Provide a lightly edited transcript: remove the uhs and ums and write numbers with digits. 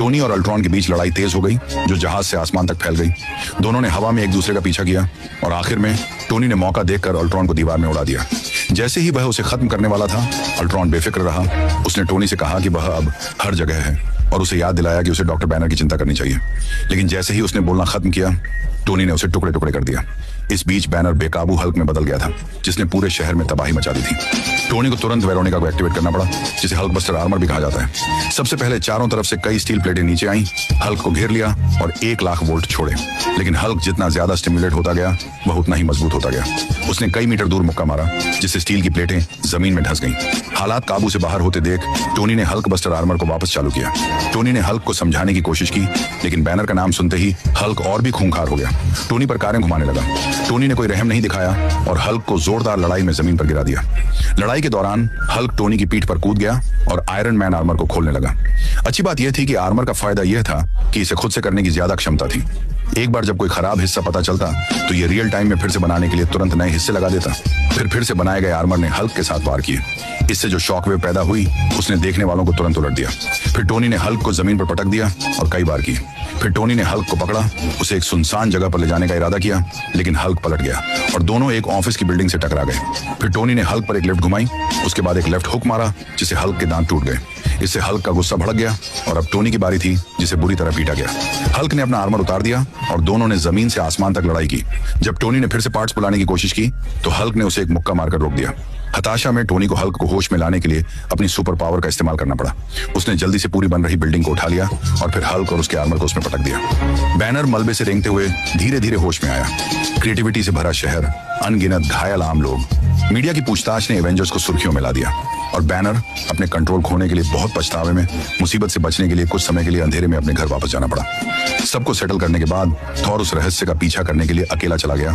Tony और Ultron के बीच लड़ाई तेज हो गई, जो जहाज से आसमान तक फैल गई। दोनों ने हवा में एक दूसरे का पीछा किया और आखिर में टोनी ने मौका देखकर अल्ट्रॉन को दीवार में उड़ा दिया। जैसे ही वह उसे खत्म करने वाला था, अल्ट्रॉन बेफिक्र रहा। उसने टोनी से कहा कि वह अब हर जगह है और उसे याद दिलाया कि उसे डॉक्टर बैनर की चिंता करनी चाहिए। लेकिन जैसे ही उसने बोलना खत्म किया, टोनी ने उसे टुकड़े टुकड़े कर दिया। इस बीच बैनर बेकाबू हल्क में बदल गया था, जिसने पूरे शहर में तबाही मचा दी थी। टोनी को तुरंत वेरोनिका को एक्टिवेट करना पड़ा, जिसे हल्क बस्टर आर्मर भी कहा जाता है। सबसे पहले चारों तरफ से कई स्टील प्लेटें नीचे आईं, हल्क को घेर लिया और 1,00,000 वोल्ट छोड़े। लेकिन हल्क जितना ज्यादा स्टिमुलेट होता गया, वह उतना ही मजबूत होता गया। उसने कई मीटर दूर मुक्का मारा, जिससे स्टील की प्लेटें जमीन में धंस गईं। हालात काबू से बाहर होते देख टोनी ने हल्क बस्टर आर्मर को वापस चालू किया। टोनी ने हल्क को समझाने की कोशिश की, लेकिन बैनर का नाम सुनते ही हल्क और भी खूंखार हो गया। टोनी पर कारें घुमाने लगा। टोनी ने कोई रहम नहीं दिखाया और हल्क को जोरदार लड़ाई में जमीन पर गिरा दिया। लड़ाई के दौरान हल्क टोनी की पीठ पर कूद गया और आयरन मैन आर्मर को खोलने लगा। अच्छी बात यह थी कि आर्मर का फायदा यह था कि इसे खुद से करने की ज्यादा क्षमता थी। एक बार जब कोई खराब हिस्सा पता चलता, तो ये रियल टाइम में फिर से बनाने के लिए तुरंत नए हिस्से लगा देता। फिर से बनाए गए आर्मर ने हल्क के साथ वार किए। इससे जो शॉकवेव पैदा हुई, उसने देखने वालों को तुरंत उलट दिया। फिर टोनी ने हल्क को जमीन पर पटक दिया और कई बार की। फिर टोनी ने हल्क को पकड़ा, उसे एक सुनसान जगह पर ले जाने का इरादा किया, लेकिन हल्क पलट गया और दोनों एक ऑफिस की बिल्डिंग से टकरा गए। फिर टोनी ने हल्क पर एक लेफ्ट घुमाई, उसके बाद एक लेफ्ट हुक मारा, जिससे हल्क के दांत टूट गए। इससे हल्क का गुस्सा भड़क गया और अब टोनी की बारी थी, जिसे बुरी तरह पीटा गया। हल्क ने अपना आर्मर उतार दिया और दोनों ने जमीन से आसमान तक लड़ाई की। जब टोनी ने फिर से पार्ट्स बुलाने की कोशिश की, तो हल्क ने उसे एक मुक्का मारकर रोक दिया। हताशा में टोनी को हल्क को होश में लाने के लिए अपनी सुपर पावर का इस्तेमाल करना पड़ा। उसने जल्दी से पूरी बन रही बिल्डिंग को उठा लिया और फिर हल्क और उसके आर्मर को उसमें पटक दिया। बैनर मलबे से रेंगते हुए धीरे धीरे होश में आया। क्रिएटिविटी से भरा शहर, अनगिनत घायल आम लोग। मीडिया की पूछताछ ने एवेंजर्स को सुर्खियों में ला दिया और बैनर अपने कंट्रोल खोने के लिए बहुत पछतावे में, मुसीबत से बचने के लिए कुछ समय के लिए अंधेरे में अपने घर वापस जाना पड़ा। सबको सेटल करने के बाद थॉर उस रहस्य का पीछा करने के लिए अकेला चला गया